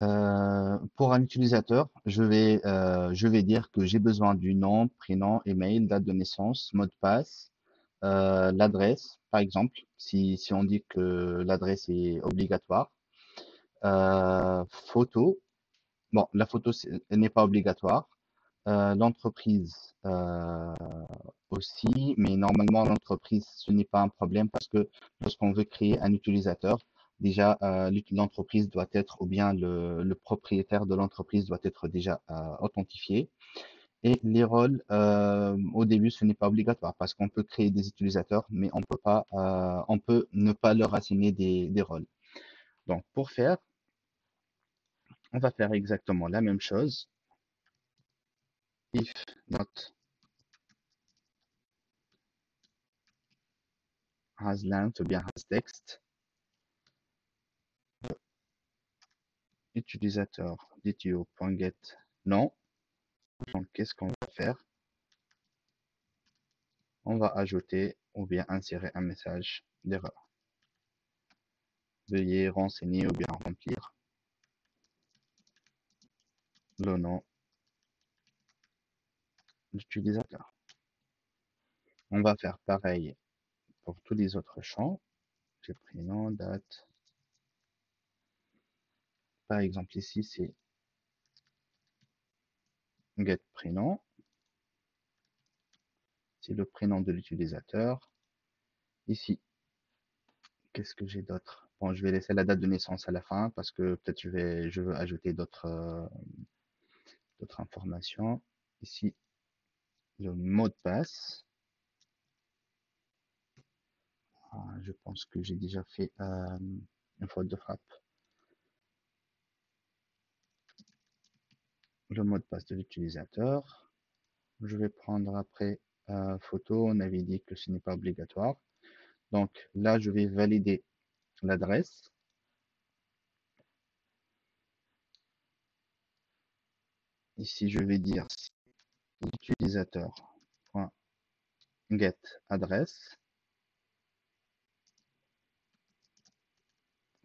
Pour un utilisateur, je vais dire que j'ai besoin du nom, prénom, email, date de naissance, mot de passe, l'adresse, par exemple, si on dit que l'adresse est obligatoire. Photo, bon, la photo elle n'est pas obligatoire. L'entreprise aussi, mais normalement l'entreprise ce n'est pas un problème parce que lorsqu'on veut créer un utilisateur, déjà l'entreprise doit être ou bien le propriétaire de l'entreprise doit être déjà authentifié. Et les rôles au début ce n'est pas obligatoire parce qu'on peut créer des utilisateurs, mais on peut pas, on peut ne pas leur assigner des rôles. Donc pour faire, on va faire exactement la même chose. If not has length ou bien has text, utilisateur DTO.get non. Donc qu'est-ce qu'on va faire? On va ajouter ou bien insérer un message d'erreur. Veuillez renseigner ou bien remplir le nom d'utilisateur. On va faire pareil pour tous les autres champs. J'ai prénom, date. Par exemple, ici, c'est get prénom. C'est le prénom de l'utilisateur. Ici, qu'est-ce que j'ai d'autre? Bon, je vais laisser la date de naissance à la fin parce que peut-être je veux ajouter d'autres informations. Ici, le mot de passe. Je pense que j'ai déjà fait une faute de frappe. Le mot de passe de l'utilisateur. Je vais prendre après photo. On avait dit que ce n'est pas obligatoire. Donc là, je vais valider l'adresse. Ici, je vais dire utilisateur.get adresse.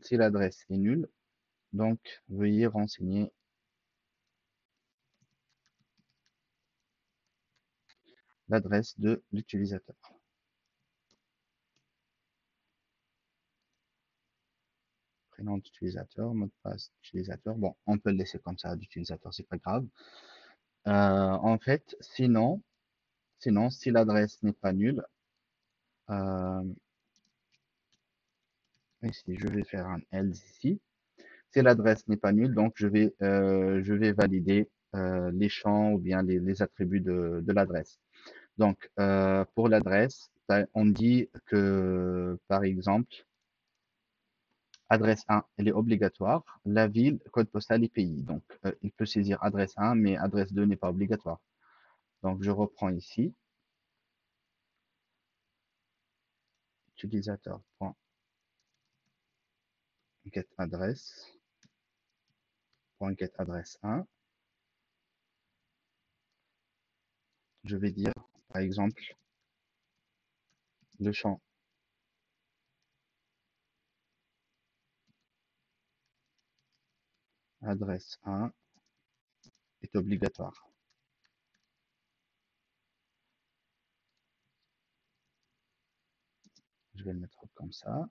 Si l'adresse est nulle, donc veuillez renseigner l'adresse de l'utilisateur. Prénom d'utilisateur, mot de passe d'utilisateur. Bon, on peut le laisser comme ça d'utilisateur, c'est pas grave. En fait, sinon, si l'adresse n'est pas nulle, ici, je vais faire un else ici. Si l'adresse n'est pas nulle, donc je vais valider les champs ou bien les attributs de l'adresse. Donc, pour l'adresse, on dit que, par exemple, adresse 1, elle est obligatoire. La ville, code postal et pays. Donc, il peut saisir adresse 1, mais adresse 2 n'est pas obligatoire. Donc, je reprends ici. Utilisateur.getAdresse.getAdresse 1. Je vais dire, par exemple, le champ adresse 1 est obligatoire. Je vais le mettre comme ça.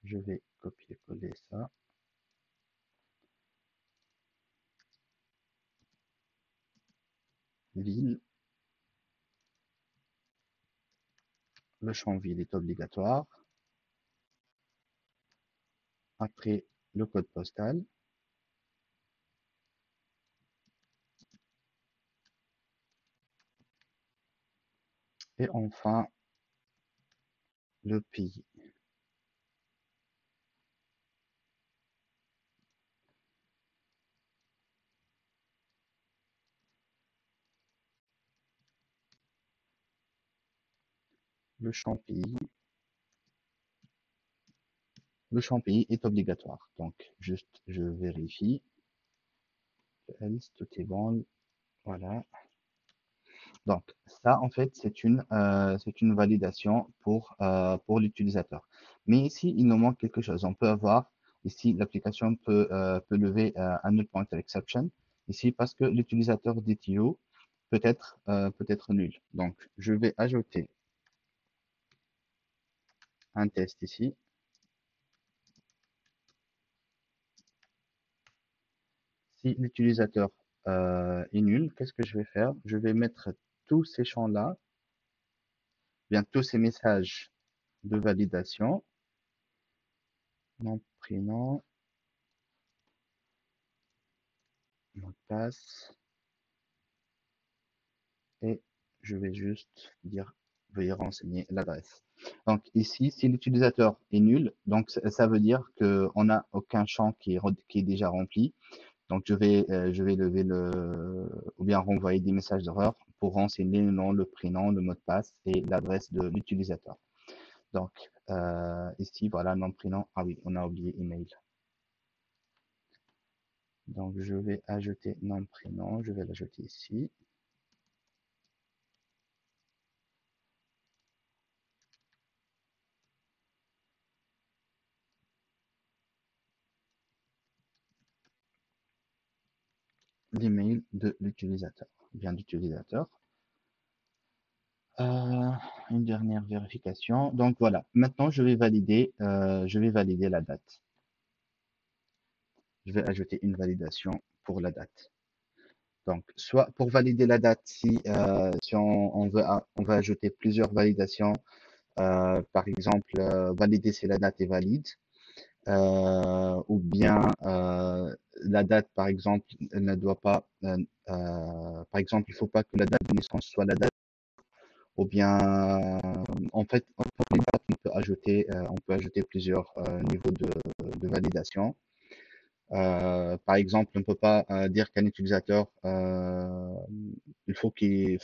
Je vais copier-coller ça. Ville. Le champ ville est obligatoire. Après, le code postal. Et enfin, le pays. Le champ pays. Le champ pays est obligatoire. Donc, juste, je vérifie. Else, tout est bon. Voilà. Donc, ça, en fait, c'est une validation pour l'utilisateur. Mais ici, il nous manque quelque chose. Ici, l'application peut lever un null pointer exception. Ici, parce que l'utilisateur DTO peut être nul. Donc, je vais ajouter un test ici. Si l'utilisateur est nul, qu'est-ce que je vais faire? Je vais mettre tous ces champs-là, bien tous ces messages de validation, nom, prénom, mot de passe, et je vais juste dire veuillez renseigner l'adresse. Donc ici, si l'utilisateur est nul, donc ça veut dire qu'on n'a aucun champ qui est déjà rempli. Donc je vais lever ou bien renvoyer des messages d'erreur pour renseigner le nom, le prénom, le mot de passe et l'adresse de l'utilisateur. Donc ici, voilà, nom, prénom. Ah oui, on a oublié email. Donc je vais ajouter nom, prénom. Je vais l'ajouter ici. L'email de l'utilisateur, bien d'utilisateur. Une dernière vérification. Donc voilà. Maintenant, je vais valider la date. Je vais ajouter une validation pour la date. Donc, soit pour valider la date, si on veut ajouter plusieurs validations, par exemple, valider si la date est valide, ou bien la date, par exemple, elle ne doit pas, par exemple, il ne faut pas que la date de naissance soit la date, ou bien, en fait, pour les dates, on peut ajouter plusieurs niveaux de validation. Par exemple, on ne peut pas dire qu'un utilisateur, faut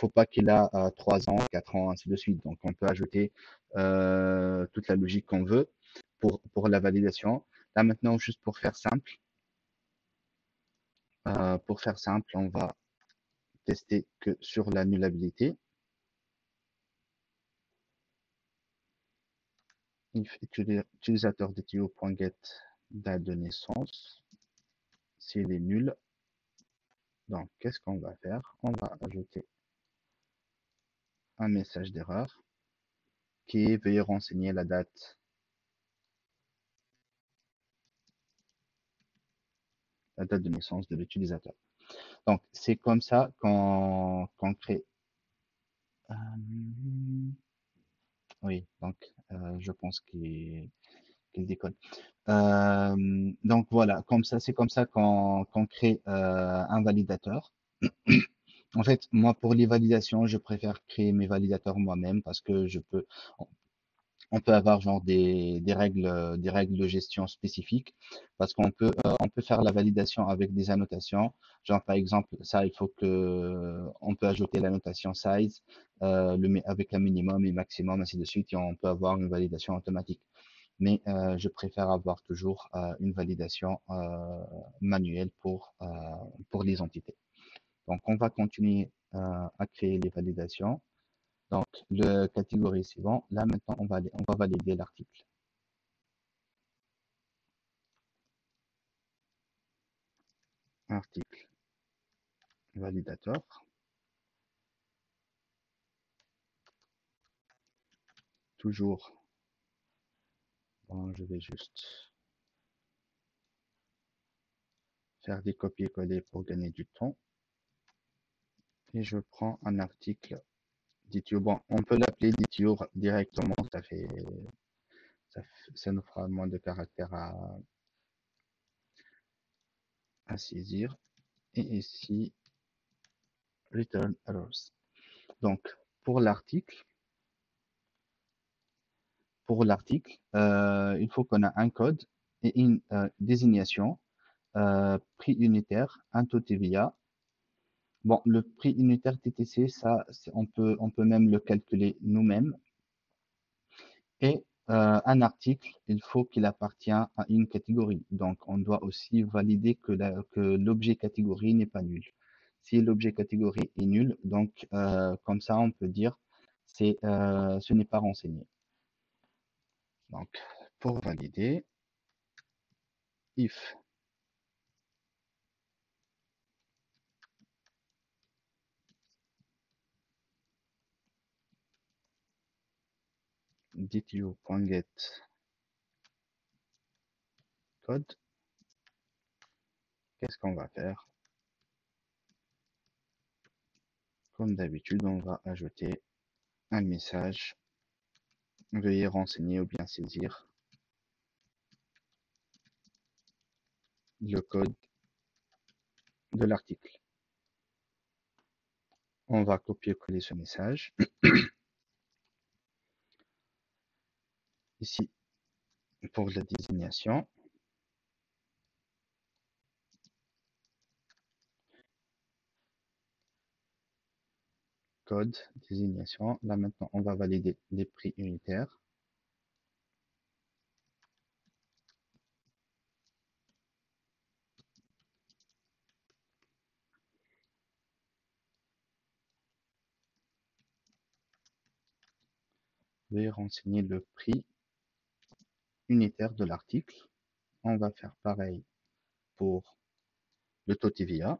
pas qu'il a 3 ans, 4 ans, ainsi de suite. Donc, on peut ajouter toute la logique qu'on veut pour la validation. Là, maintenant, juste pour faire simple, on va tester que sur l'annulabilité. If utilisateur DTO.get date de naissance, s'il est nul, donc qu'est-ce qu'on va faire? On va ajouter un message d'erreur qui est veuillez renseigner la date de naissance de l'utilisateur. Donc, c'est comme ça qu'on crée. Euh, oui, donc je pense qu'il déconne. Donc voilà, c'est comme ça qu'on crée un validateur. En fait, moi, pour les validations, je préfère créer mes validateurs moi-même parce que on peut avoir genre des règles de gestion spécifiques parce on peut faire la validation avec des annotations. Genre, par exemple, ça, on peut ajouter l'annotation size, avec un minimum et maximum, ainsi de suite, et on peut avoir une validation automatique. Mais je préfère avoir toujours une validation manuelle pour les entités. Donc, on va continuer à créer les validations. Donc, le catégorie suivant, là maintenant, on va valider l'article. Article validateur. Toujours, bon, je vais juste faire des copier-coller pour gagner du temps. Et je prends un article DTO. Bon, on peut l'appeler DTO directement, ça nous fera moins de caractères à saisir. Et ici, return errors. Donc, pour l'article, il faut qu'on a un code et une désignation, prix unitaire, un taux TVA. Bon, le prix unitaire TTC, ça, on peut même le calculer nous-mêmes. Et un article, il faut qu'il appartient à une catégorie. Donc, on doit aussi valider que l'objet catégorie n'est pas nul. Si l'objet catégorie est nul, donc comme ça, on peut dire ce n'est pas renseigné. Donc, pour valider, if dtu.get code, qu'est-ce qu'on va faire? Comme d'habitude, on va ajouter un message. Veuillez renseigner ou bien saisir le code de l'article. On va copier-coller ce message. Ici, pour la désignation, code, désignation. Là maintenant, on va valider les prix unitaires. Veuillez renseigner le prix unitaire de l'article. On va faire pareil pour le taux TVA.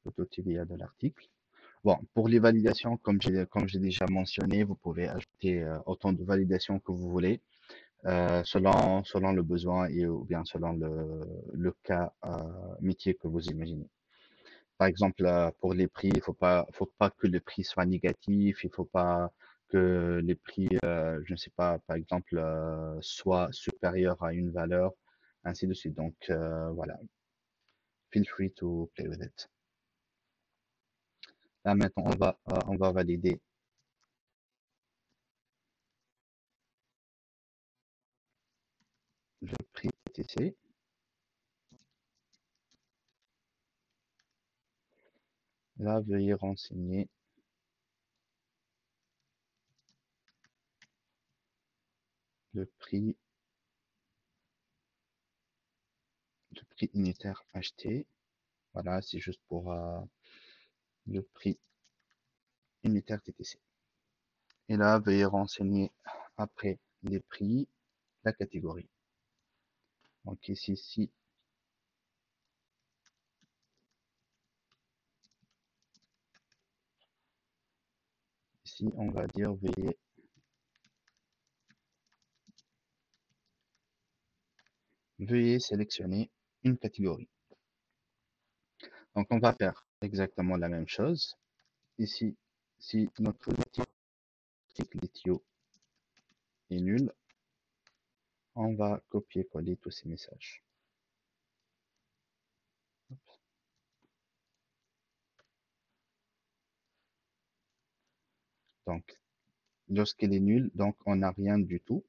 Le taux TVA de l'article. Bon, pour les validations, comme j'ai déjà mentionné, vous pouvez ajouter autant de validations que vous voulez, selon le besoin et ou bien selon le cas métier que vous imaginez. Par exemple, pour les prix, faut pas que le prix soit négatif, il faut pas que les prix, je ne sais pas, par exemple, soient supérieurs à une valeur, ainsi de suite. Donc, voilà, feel free to play with it. Là, maintenant, on va valider le prix TTC. Là, veuillez renseigner le prix unitaire acheté. Voilà, c'est juste pour le prix unitaire TTC. Et là, veuillez renseigner après les prix, la catégorie. Donc ici, on va dire veuillez sélectionner une catégorie. Donc on va faire exactement la même chose. Ici, si notre article litio est nul, on va copier-coller tous ces messages. Donc, lorsqu'il est nul, donc on n'a rien du tout.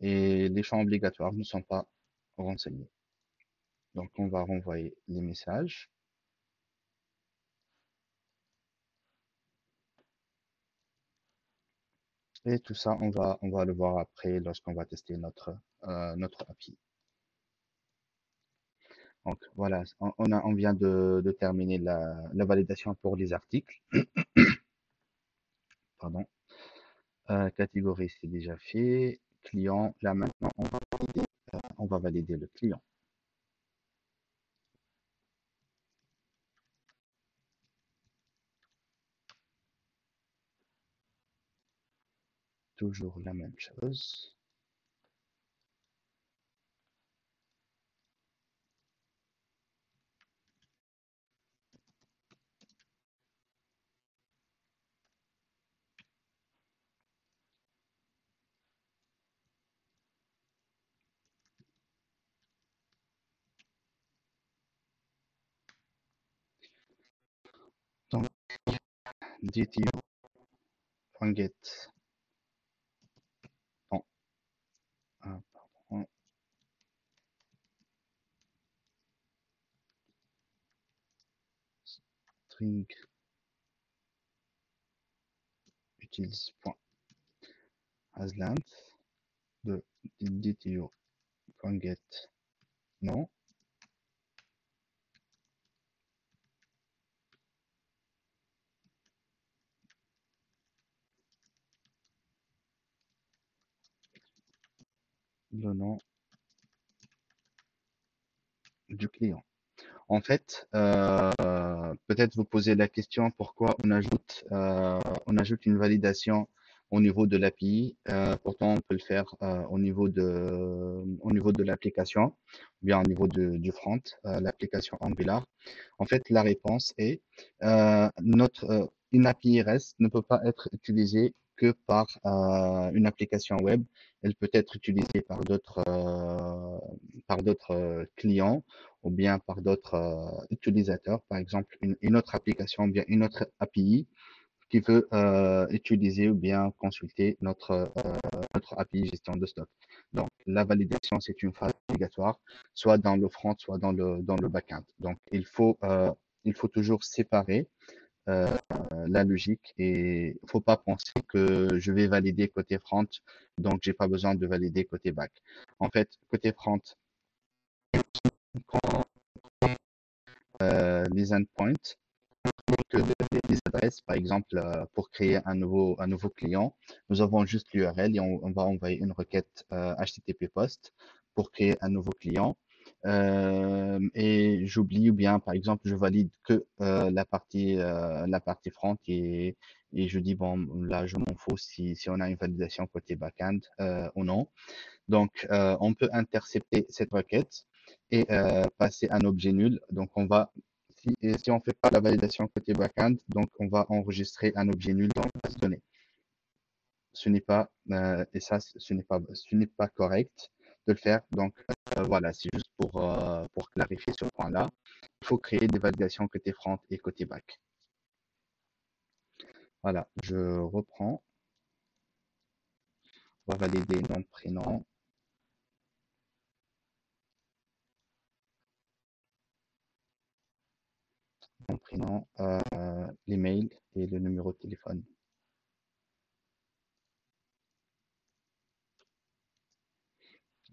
Et les champs obligatoires ne sont pas renseignés. Donc, on va renvoyer les messages. Et tout ça, on va le voir après lorsqu'on va tester notre API. Donc voilà, on vient de terminer la validation pour les articles. Pardon. Catégorie, c'est déjà fait. Client, là maintenant, on va valider le client. Toujours la même chose. Donc, dtu.get. Bon, pardon. String utils.asLength de dtu Get, non. Le nom du client. En fait, peut-être vous posez la question pourquoi on ajoute une validation au niveau de l'API. Pourtant, on peut le faire au niveau de l'application, ou bien au niveau du front, l'application Angular. En fait, la réponse est une API REST ne peut pas être utilisée que par une application web. Elle peut être utilisée par d'autres clients ou bien par d'autres utilisateurs, par exemple une autre application ou bien une autre API qui veut utiliser ou bien consulter notre API gestion de stock. Donc, la validation, c'est une phase obligatoire, soit dans le front, soit dans le backend. Donc, il faut toujours séparer euh, la logique et il ne faut pas penser que je vais valider côté front, donc j'ai pas besoin de valider côté back. En fait, côté front, les endpoints, que les adresses, par exemple, pour créer un nouveau client, nous avons juste l'URL et on va envoyer une requête HTTP post pour créer un nouveau client. Et j'oublie ou bien, par exemple, je valide que la partie front et je dis, bon, là, je m'en fous si on a une validation côté backend ou non. Donc, on peut intercepter cette requête et passer un objet nul. Donc, si on fait pas la validation côté backend, donc on va enregistrer un objet nul dans la base de données. Ce n'est pas, et ça, ce n'est pas correct de le faire. Donc, voilà, c'est juste pour clarifier ce point-là. Il faut créer des validations côté front et côté back. Voilà, je reprends. On va valider nom, prénom, nom, prénom, l'email et le numéro de téléphone.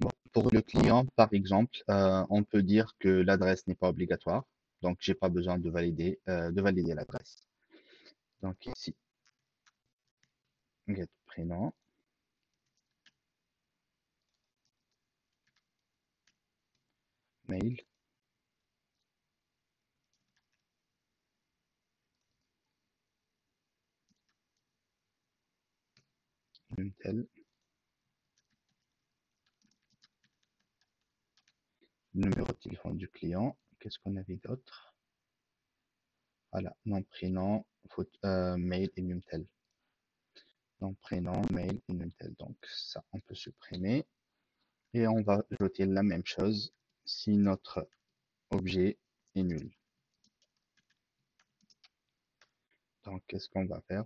Bon, pour le client, par exemple, on peut dire que l'adresse n'est pas obligatoire, donc j'ai pas besoin de valider l'adresse. Donc ici, get prénom, mail, une telle, numéro de téléphone du client. Qu'est-ce qu'on avait d'autre? Voilà, nom, prénom, mail et Numtel. Nom, prénom, mail et Numtel. Donc ça, on peut supprimer. Et on va ajouter la même chose si notre objet est nul. Donc qu'est-ce qu'on va faire?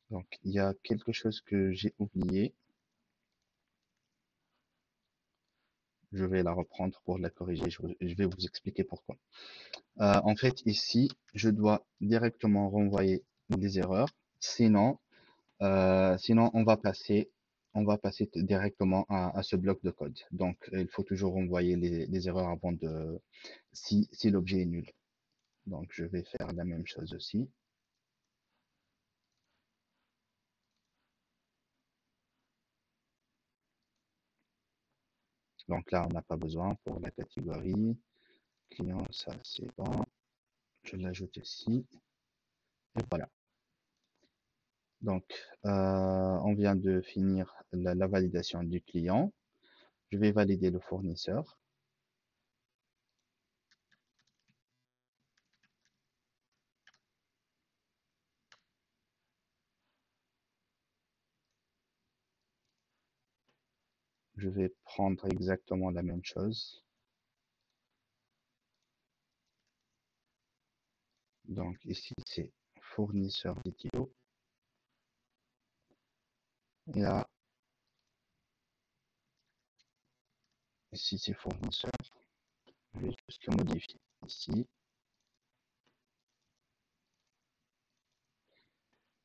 Donc il y a quelque chose que j'ai oublié. Je vais la reprendre pour la corriger. Je vais vous expliquer pourquoi. En fait, ici, je dois directement renvoyer des erreurs. Sinon, sinon on va passer directement à ce bloc de code. Donc, il faut toujours renvoyer les erreurs avant si l'objet est nul. Donc, je vais faire la même chose aussi. Donc là, on n'a pas besoin pour la catégorie. Client, ça c'est bon. Je l'ajoute ici. Et voilà. Donc, on vient de finir la validation du client. Je vais valider le fournisseur. Je vais prendre exactement la même chose. Donc ici, c'est fournisseur vidéo. Et là, ici, c'est fournisseur. Je vais juste le modifier ici.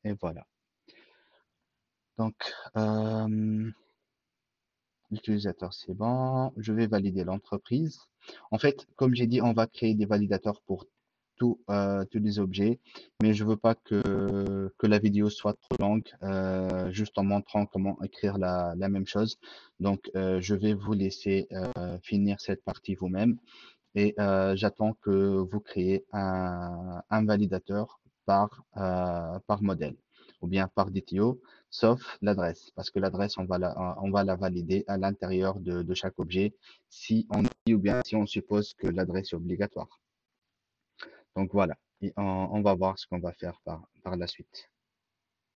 Et voilà. Donc, euh, l'utilisateur, c'est bon. Je vais valider l'entreprise. En fait, comme j'ai dit, on va créer des validateurs pour tous les objets, mais je veux pas que la vidéo soit trop longue, juste en montrant comment écrire la même chose. Donc, je vais vous laisser finir cette partie vous-même. Et j'attends que vous créez un validateur par modèle ou bien par DTO, sauf l'adresse, parce que l'adresse, on va la valider à l'intérieur de chaque objet si on dit ou bien si on suppose que l'adresse est obligatoire. Donc voilà, et on va voir ce qu'on va faire par la suite.